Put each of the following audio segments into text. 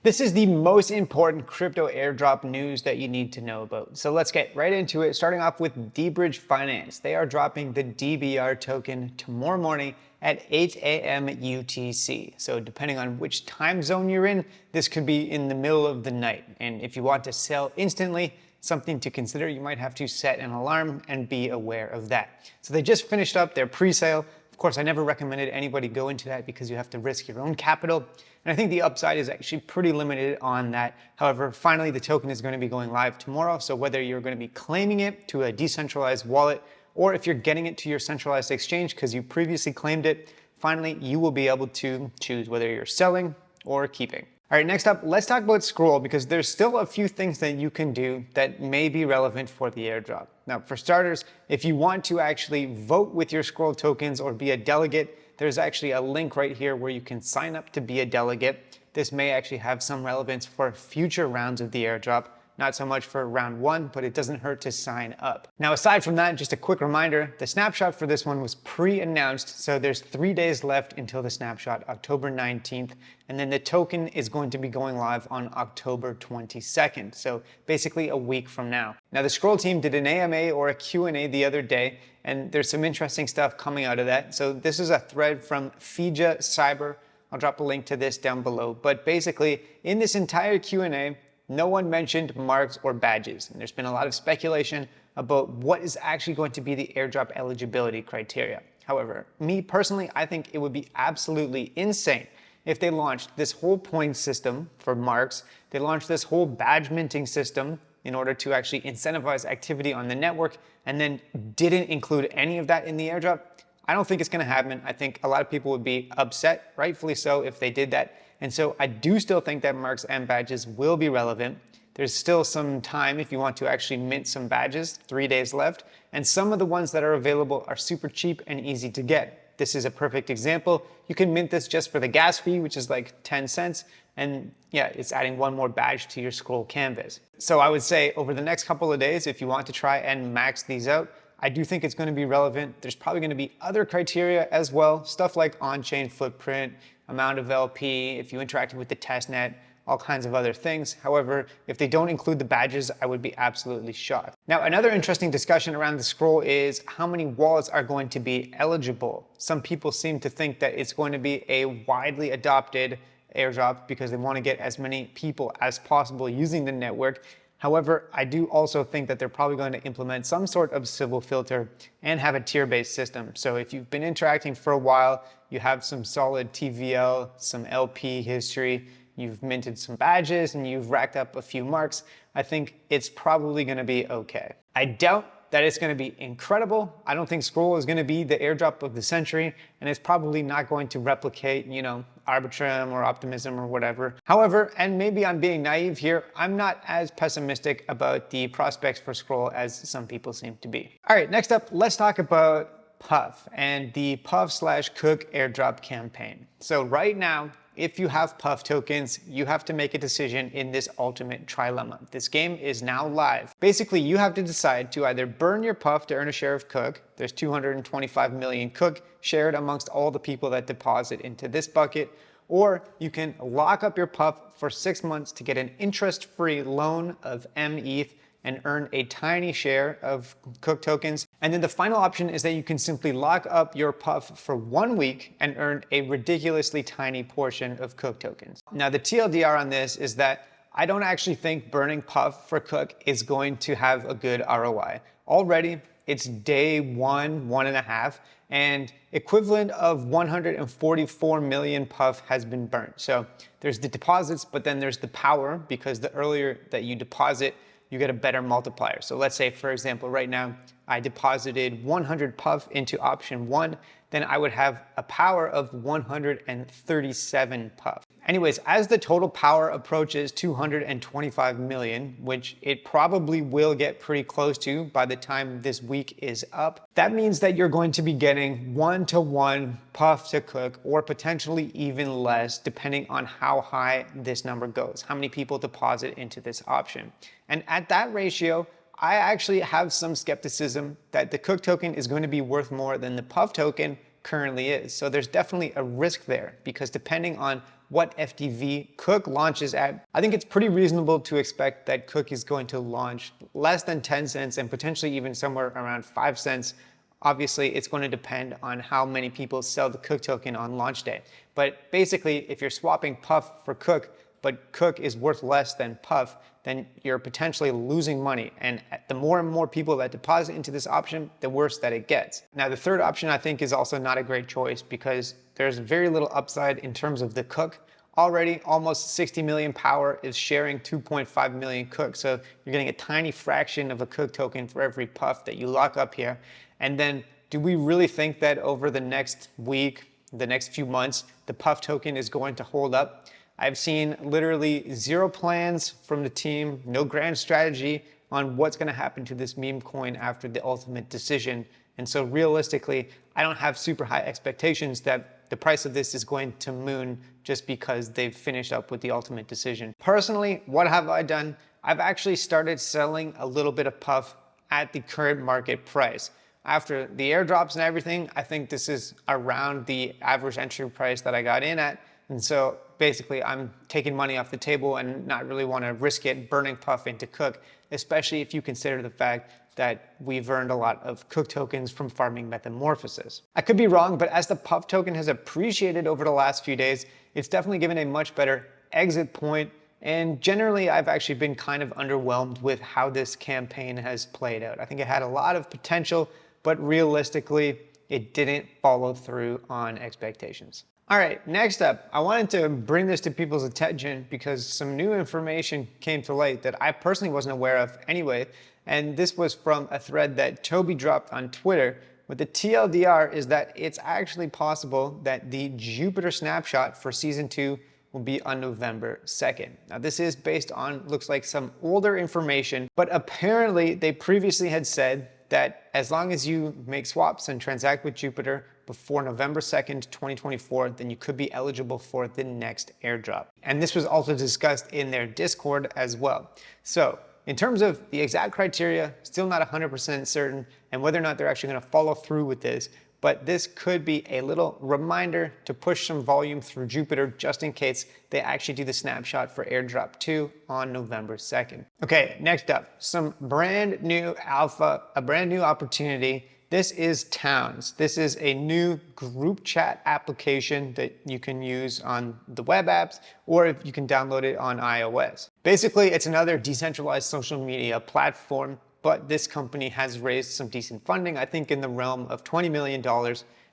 This is the most important crypto airdrop news that you need to know about. So let's get right into it, starting off with dBridge Finance. They are dropping the DBR token tomorrow morning at 8 a.m. UTC. So depending on which time zone you're in, this could be in the middle of the night. And if you want to sell instantly, something to consider, you might have to set an alarm and be aware of that. So they just finished up their pre-sale. Of course, I never recommended anybody go into that because you have to risk your own capital. And I think the upside is actually pretty limited on that. However, finally, the token is going to be going live tomorrow. So whether you're going to be claiming it to a decentralized wallet, or if you're getting it to your centralized exchange because you previously claimed it, finally, you will be able to choose whether you're selling or keeping. All right, next up, let's talk about Scroll because there's still a few things that you can do that may be relevant for the airdrop. Now, for starters, if you want to actually vote with your Scroll tokens or be a delegate, there's actually a link right here where you can sign up to be a delegate. This may actually have some relevance for future rounds of the airdrop. Not so much for round one, but it doesn't hurt to sign up. Now, aside from that, just a quick reminder, the snapshot for this one was pre-announced, so there's 3 days left until the snapshot, October 19th, and then the token is going to be going live on October 22nd, so basically a week from now. Now, the Scroll team did an AMA or a Q&A the other day, and there's some interesting stuff coming out of that. So this is a thread from Fija Cyber. I'll drop a link to this down below, but basically, in this entire Q&A, no one mentioned marks or badges, and there's been a lot of speculation about what is actually going to be the airdrop eligibility criteria. However, me personally, I think it would be absolutely insane if they launched this whole point system for marks, they launched this whole badge minting system in order to actually incentivize activity on the network, and then didn't include any of that in the airdrop. I don't think it's gonna happen. I think a lot of people would be upset, rightfully so, if they did that. And so I do still think that marks and badges will be relevant. There's still some time if you want to actually mint some badges, 3 days left. And some of the ones that are available are super cheap and easy to get. This is a perfect example. You can mint this just for the gas fee, which is like 10 cents. And yeah, it's adding one more badge to your Scroll canvas. So I would say over the next couple of days, if you want to try and max these out, I do think it's going to be relevant. There's probably going to be other criteria as well, stuff like on-chain footprint, amount of LP, if you interacted with the testnet, all kinds of other things. However, if they don't include the badges, I would be absolutely shocked. Now, another interesting discussion around the Scroll is how many wallets are going to be eligible. Some people seem to think that it's going to be a widely adopted airdrop because they want to get as many people as possible using the network. However, I do also think that they're probably going to implement some sort of civil filter and have a tier-based system. So if you've been interacting for a while, you have some solid TVL, some LP history, you've minted some badges, and you've racked up a few marks, I think it's probably going to be okay. I doubt that it's going to be incredible. I don't think Scroll is going to be the airdrop of the century, and it's probably not going to replicate, Arbitrum or Optimism or whatever. However, and maybe I'm being naive here, I'm not as pessimistic about the prospects for Scroll as some people seem to be. All right, next up, let's talk about Puff and the Puff/Cook airdrop campaign. So right now, if you have Puff tokens, you have to make a decision in this ultimate trilemma. This game is now live. Basically, you have to decide to either burn your Puff to earn a share of Cook. There's 225 million Cook shared amongst all the people that deposit into this bucket, or you can lock up your Puff for 6 months to get an interest-free loan of METH and earn a tiny share of Cook tokens. And then the final option is that you can simply lock up your Puff for 1 week and earn a ridiculously tiny portion of Cook tokens. Now, the TLDR on this is that I don't actually think burning Puff for Cook is going to have a good ROI. Already, it's day 1.5, and equivalent of 144 million Puff has been burnt. So there's the deposits, but then there's the power, because the earlier that you deposit, you get a better multiplier. So let's say, for example, right now, I deposited 100 Puff into option 1, then I would have a power of 137 Puff. Anyways, as the total power approaches 225 million, which it probably will get pretty close to by the time this week is up, that means that you're going to be getting 1-to-1 Puff to Cook, or potentially even less, depending on how high this number goes, how many people deposit into this option. And at that ratio, I actually have some skepticism that the Cook token is going to be worth more than the Puff token currently is. So there's definitely a risk there, because depending on what FTV Cook launches at, I think it's pretty reasonable to expect that Cook is going to launch less than 10 cents and potentially even somewhere around 5 cents. Obviously, it's going to depend on how many people sell the Cook token on launch day. But basically, if you're swapping Puff for Cook, but Cook is worth less than Puff, then you're potentially losing money. And the more and more people that deposit into this option, the worse that it gets. Now, the third option I think is also not a great choice because there's very little upside in terms of the Cook. Already, almost 60 million power is sharing 2.5 million Cook. So you're getting a tiny fraction of a Cook token for every Puff that you lock up here. And then, do we really think that over the next week, the next few months, the Puff token is going to hold up? I've seen literally zero plans from the team, no grand strategy on what's going to happen to this meme coin after the ultimate decision. And so realistically, I don't have super high expectations that the price of this is going to moon just because they've finished up with the ultimate decision. Personally, what have I done? I've actually started selling a little bit of Puff at the current market price. After the airdrops and everything, I think this is around the average entry price that I got in at. And so basically I'm taking money off the table and not really want to risk it burning Puff into Cook, especially if you consider the fact that we've earned a lot of Cook tokens from farming Metamorphosis. I could be wrong, but as the Puff token has appreciated over the last few days, it's definitely given a much better exit point. And generally, I've actually been kind of underwhelmed with how this campaign has played out. I think it had a lot of potential, but realistically, it didn't follow through on expectations. All right, next up, I wanted to bring this to people's attention because some new information came to light that I personally wasn't aware of anyway. And this was from a thread that Toby dropped on Twitter. But the TLDR is that it's actually possible that the Jupiter snapshot for season 2 will be on November 2nd. Now this is based on, looks like some older information, but apparently they previously had said that as long as you make swaps and transact with Jupiter before November 2nd, 2024, then you could be eligible for the next airdrop. And this was also discussed in their Discord as well. So in terms of the exact criteria, still not 100% certain and whether or not they're actually going to follow through with this, but this could be a little reminder to push some volume through Jupiter just in case they actually do the snapshot for airdrop 2 on November 2nd. Okay, next up, some brand new alpha, a brand new opportunity. This is Towns. This is a new group chat application that you can use on the web apps or if you can download it on iOS. Basically, it's another decentralized social media platform, but this company has raised some decent funding, I think in the realm of $20 million.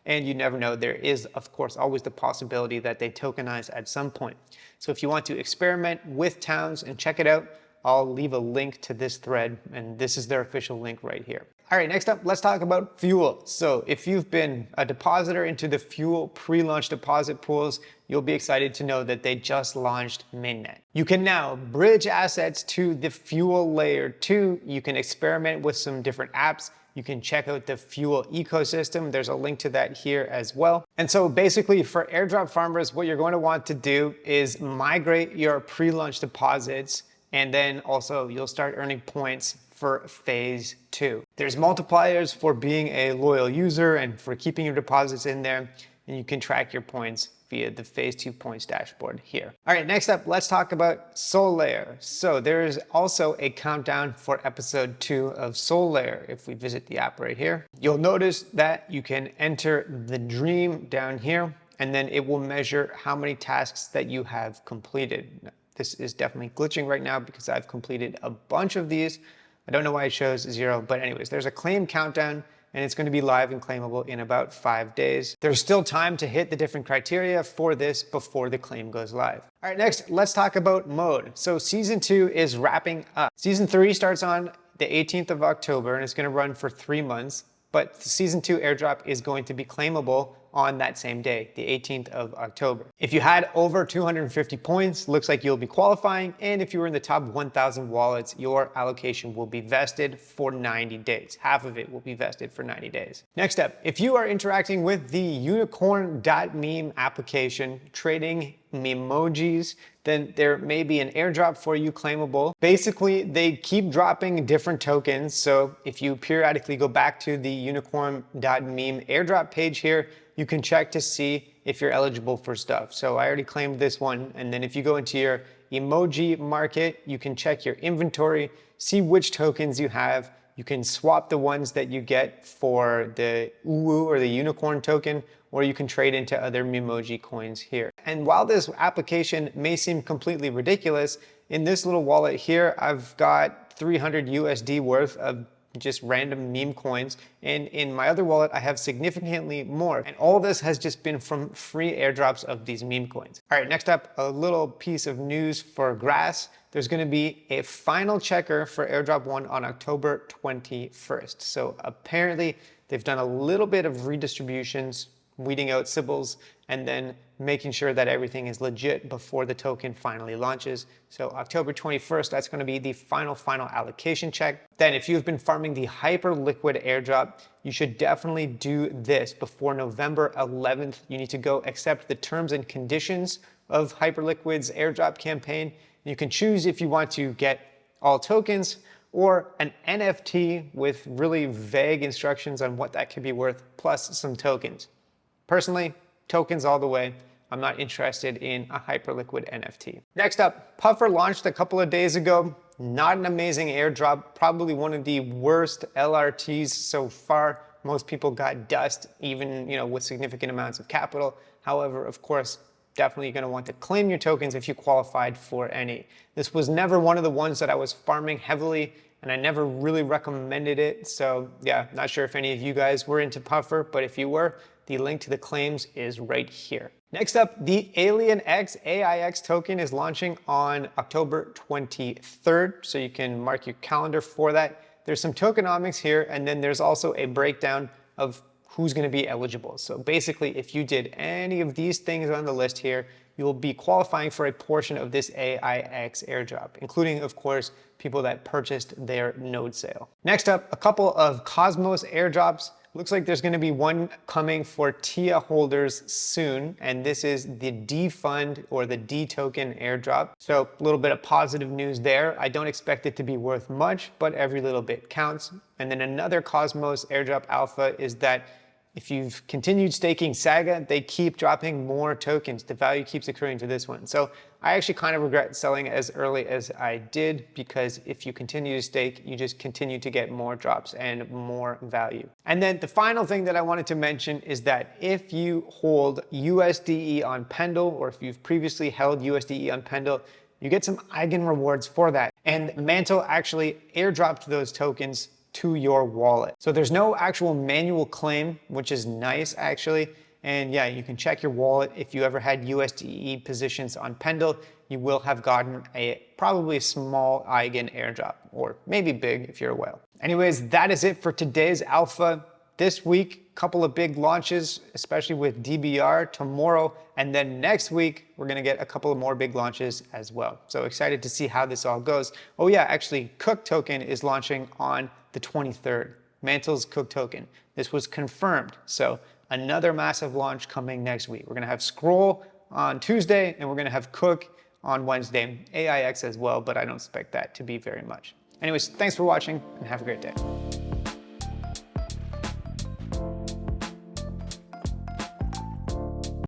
And you never know, there is, of course, always the possibility that they tokenize at some point. So if you want to experiment with Towns and check it out, I'll leave a link to this thread, and this is their official link right here. All right, next up, let's talk about Fuel. So if you've been a depositor into the Fuel pre-launch deposit pools, you'll be excited to know that they just launched mainnet. You can now bridge assets to the Fuel layer 2. You can experiment with some different apps. You can check out the Fuel ecosystem. There's a link to that here as well. And so basically for airdrop farmers, what you're going to want to do is migrate your pre-launch deposits, and then also you'll start earning points for phase 2. There's multipliers for being a loyal user and for keeping your deposits in there, and you can track your points via the phase 2 points dashboard here. All right, next up, let's talk about Soul Layer. So there is also a countdown for episode 2 of Soul Layer. If we visit the app right here, you'll notice that you can enter the dream down here, and then it will measure how many tasks that you have completed. This is definitely glitching right now because I've completed a bunch of these. I don't know why it shows 0, but anyways, there's a claim countdown and it's going to be live and claimable in about 5 days. There's still time to hit the different criteria for this before the claim goes live. All right, next, let's talk about mode. So season 2 is wrapping up. Season 3 starts on the 18th of October and it's going to run for 3 months, but the season 2 airdrop is going to be claimable on that same day, the 18th of October. If you had over 250 points, looks like you'll be qualifying. And if you were in the top 1,000 wallets, your allocation will be vested for 90 days. Half of it will be vested for 90 days. Next up, if you are interacting with the unicorn.meme application, trading memojis, then there may be an airdrop for you claimable. Basically, they keep dropping different tokens. So if you periodically go back to the unicorn.meme airdrop page here, you can check to see if you're eligible for stuff. So I already claimed this one. And then if you go into your emoji market, you can check your inventory, see which tokens you have. You can swap the ones that you get for the Uwu or the unicorn token, or you can trade into other Memoji coins here. And while this application may seem completely ridiculous, in this little wallet here, I've got 300 USD worth of just random meme coins. And in my other wallet, I have significantly more. And all this has just been from free airdrops of these meme coins. All right, next up, a little piece of news for Grass. There's gonna be a final checker for airdrop 1 on October 21st. So apparently they've done a little bit of redistributions, weeding out Sybils, and then making sure that everything is legit before the token finally launches. So October 21st, that's gonna be the final allocation check. Then if you've been farming the Hyperliquid airdrop, you should definitely do this before November 11th. You need to go accept the terms and conditions of Hyperliquid's airdrop campaign. You can choose if you want to get all tokens or an NFT with really vague instructions on what that could be worth, plus some tokens. Personally, tokens all the way. I'm not interested in a Hyperliquid NFT. Next up, Puffer launched a couple of days ago. Not an amazing airdrop, probably one of the worst LRTs so far. Most people got dust, even with significant amounts of capital. However, of course, definitely going to want to claim your tokens if you qualified for any. This was never one of the ones that I was farming heavily, and I never really recommended it. So yeah, not sure if any of you guys were into Puffer, but if you were, the link to the claims is right here. Next up, the Alien X AIX token is launching on October 23rd, so you can mark your calendar for that. There's some tokenomics here, and then there's also a breakdown of who's gonna be eligible. So basically, if you did any of these things on the list here, you will be qualifying for a portion of this AIX airdrop, including, of course, people that purchased their node sale. Next up, a couple of Cosmos airdrops. Looks like there's gonna be one coming for TIA holders soon, and this is the D fund or the D token airdrop. So a little bit of positive news there. I don't expect it to be worth much, but every little bit counts. And then another Cosmos airdrop alpha is that if you've continued staking Saga, they keep dropping more tokens. The value keeps accruing to this one. So I actually kind of regret selling as early as I did, because if you continue to stake, you just continue to get more drops and more value. And then the final thing that I wanted to mention is that if you hold USDE on Pendle, or if you've previously held USDE on Pendle, you get some eigen rewards for that. And Mantle actually airdropped those tokens to your wallet. So there's no actual manual claim, which is nice actually. And yeah, you can check your wallet. If you ever had USDE positions on Pendle, you will have gotten a probably small eigen airdrop, or maybe big if you're a whale. Anyways, that is it for today's alpha. This week, couple of big launches, especially with DBR tomorrow. And then next week, we're gonna get a couple of more big launches as well. So excited to see how this all goes. Oh yeah, actually, Cook token is launching on the 23rd. Mantle's Cook token. This was confirmed. So another massive launch coming next week. We're gonna have Scroll on Tuesday, and we're gonna have Cook on Wednesday. AIX as well, but I don't expect that to be very much. Anyways, thanks for watching, and have a great day.